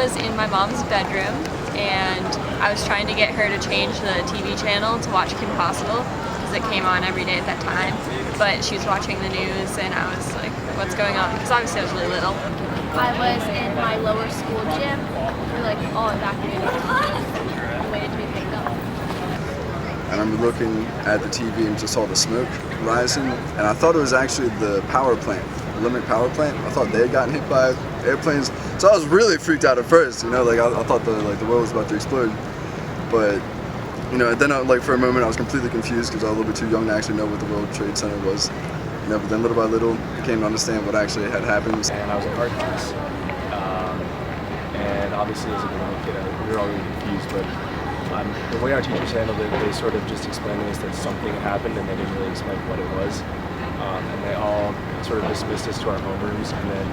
was in my mom's bedroom and I was trying to get her to change the TV channel to watch Kim Possible because it came on every day at that time. But she was watching the news and I was like, what's going on? Because obviously I was really little. I was in my lower school gym. We're like all evacuated and waited to be picked up. And I remember looking at the TV and just saw the smoke rising, and I thought it was actually the power plant, the Limerick power plant. I thought they had gotten hit by airplanes, so I was really freaked out at first. You know, like I thought the world was about to explode. But you know, then for a moment I was completely confused because I was a little bit too young to actually know what the World Trade Center was. You know, but then little by little I came to understand what actually had happened. And I was in art class, and obviously as a little kid, we were all really confused, but the way our teachers handled it, they sort of just explained to us that something happened and they didn't really explain what it was. And they all sort of dismissed us to our homerooms, and then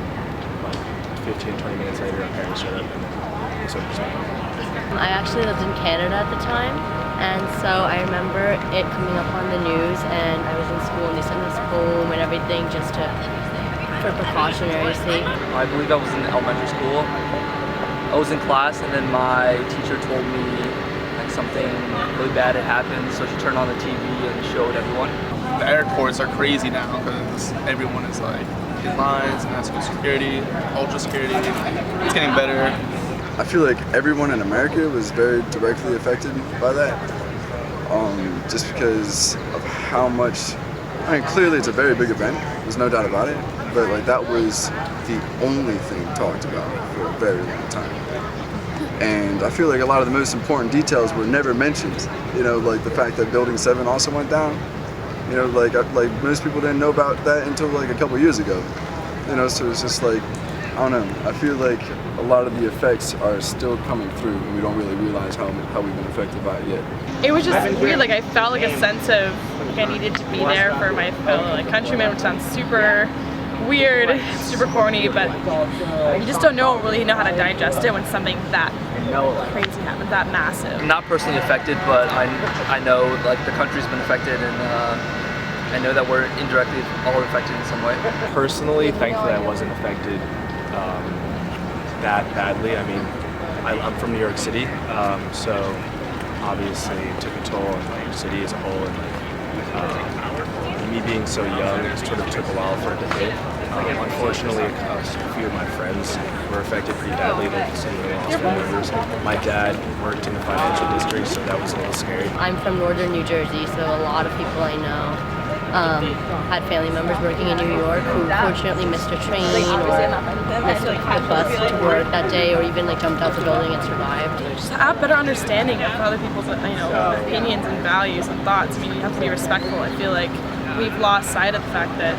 like 15-20 minutes later our parents showed up and they sort of explained it. I actually lived in Canada at the time, and so I remember it coming up on the news, and I was in school and they sent us home and everything just for precautionary sake. I believe I was in elementary school. I was in class and then my teacher told me like something really bad had happened, so she turned on the TV and showed everyone. The airports are crazy now because everyone is like in lines, maximum security, ultra security. It's getting better. I feel like everyone in America was very directly affected by that, just because of how much. I mean, clearly it's a very big event. There's no doubt about it. But like that was the only thing talked about for a very long time. And I feel like a lot of the most important details were never mentioned. You know, like the fact that Building 7 also went down. You know, like most people didn't know about that until like a couple years ago. You know, so it's just like, I don't know. I feel like a lot of the effects are still coming through, and we don't really realize how we've been affected by it yet. It was just weird. Like I felt like a sense of like I needed to be there for my fellow countrymen, which sounds super weird, super corny, but you just don't really know how to digest it when something that crazy happens, that massive. I'm not personally affected, but I know like the country's been affected, and I know that we're indirectly all affected in some way. Personally, thankfully I wasn't affected that badly. I mean, I'm from New York City, so obviously it took a toll on New York City as a whole, and me being so young, it sort of took a while for it to hit. Unfortunately, a few of my friends were affected pretty badly. They lost family members. My dad worked in the financial district, so that was a little scary. I'm from northern New Jersey, so a lot of people I know had family members working in New York who fortunately missed a train or missed the bus to work that day, or even like jumped out the building and survived. Just have better understanding of other people's opinions and values and thoughts. I mean, you have to be respectful. I feel like we've lost sight of the fact that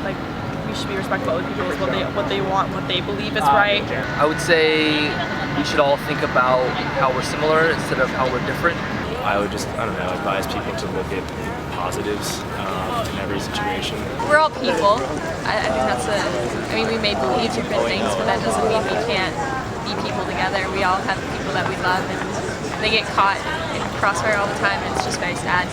like we should be respectful of people, what they want, what they believe is right. I would say we should all think about how we're similar instead of how we're different. I would just, advise people to look at positives in every situation. We're all people. I think we may believe different things, but that doesn't mean we can't be people together. We all have people that we love, and they get caught in crossfire all the time, and it's just very sad.